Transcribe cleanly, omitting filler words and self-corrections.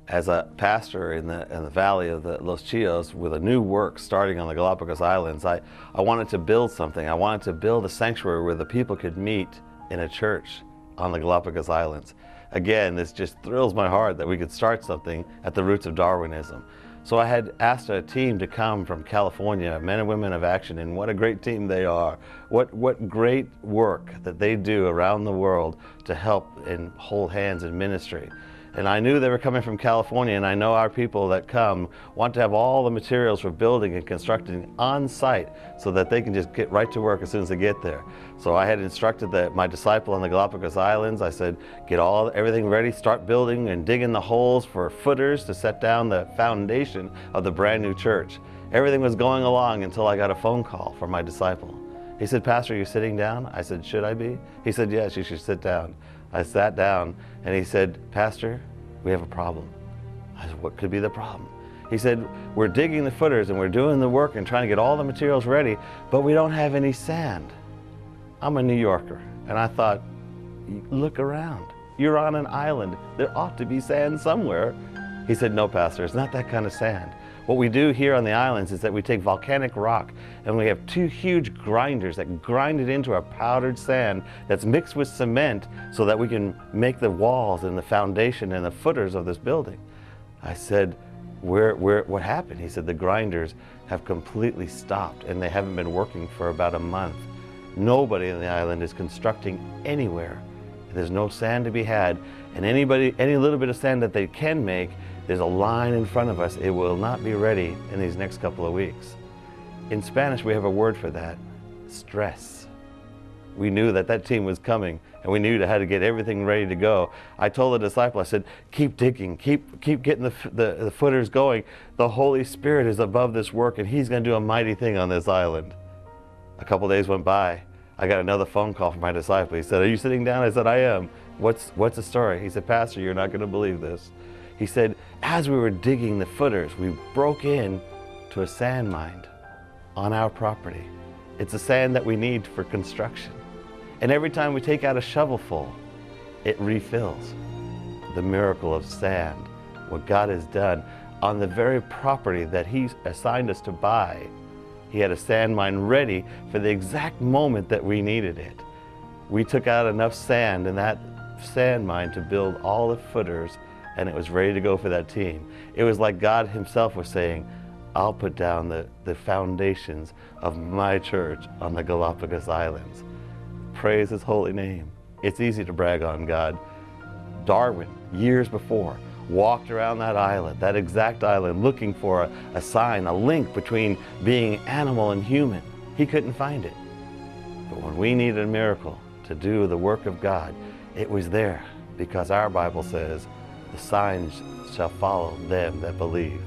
As a pastor in the valley of the Los Chios, with a new work starting on the Galapagos Islands, I wanted to build something. I wanted to build a sanctuary where the people could meet in a church on the Galapagos Islands. Again, this just thrills my heart that we could start something at the roots of Darwinism. So I had asked a team to come from California, men and women of action, and what a great team they are. What great work that they do around the world to help and hold hands in ministry. And I knew they were coming from California, and I know our people that come want to have all the materials for building and constructing on site so that they can just get right to work as soon as they get there. So I had instructed my disciple on the Galapagos Islands. I said, get everything ready, start building and digging the holes for footers to set down the foundation of the brand new church. Everything was going along until I got a phone call from my disciple. He said, Pastor, you're sitting down? I said, should I be? He said, yes, you should sit down. I sat down and he said, Pastor, we have a problem. I said, what could be the problem? He said, we're digging the footers and we're doing the work and trying to get all the materials ready, but we don't have any sand. I'm a New Yorker, and I thought, look around. You're on an island. There ought to be sand somewhere. He said, no, Pastor, it's not that kind of sand. What we do here on the islands is that we take volcanic rock and we have two huge grinders that grind it into a powdered sand that's mixed with cement so that we can make the walls and the foundation and the footers of this building. I said, what happened? He said, the grinders have completely stopped and they haven't been working for about a month. Nobody on the island is constructing anywhere. There's no sand to be had, and any little bit of sand that they can make, there's a line in front of us. It will not be ready in these next couple of weeks. In Spanish, we have a word for that, stress. We knew that team was coming, and we knew how to get everything ready to go. I told the disciple, I said, keep digging, keep getting the footers going. The Holy Spirit is above this work, and He's going to do a mighty thing on this island. A couple days went by. I got another phone call from my disciple. He said, are you sitting down? I said, I am. What's the story? He said, Pastor, you're not going to believe this. He said, as we were digging the footers, we broke in to a sand mine on our property. It's the sand that we need for construction. And every time we take out a shovelful, it refills. The miracle of sand, what God has done on the very property that He assigned us to buy. He had a sand mine ready for the exact moment that we needed it. We took out enough sand in that sand mine to build all the footers, and it was ready to go for that team. It was like God Himself was saying, I'll put down the foundations of my church on the Galapagos Islands. Praise His holy name. It's easy to brag on God. Darwin, years before, walked around that island, that exact island, looking for a sign, a link between being animal and human. He couldn't find it. But when we needed a miracle to do the work of God, it was there, because our Bible says, the signs shall follow them that believe.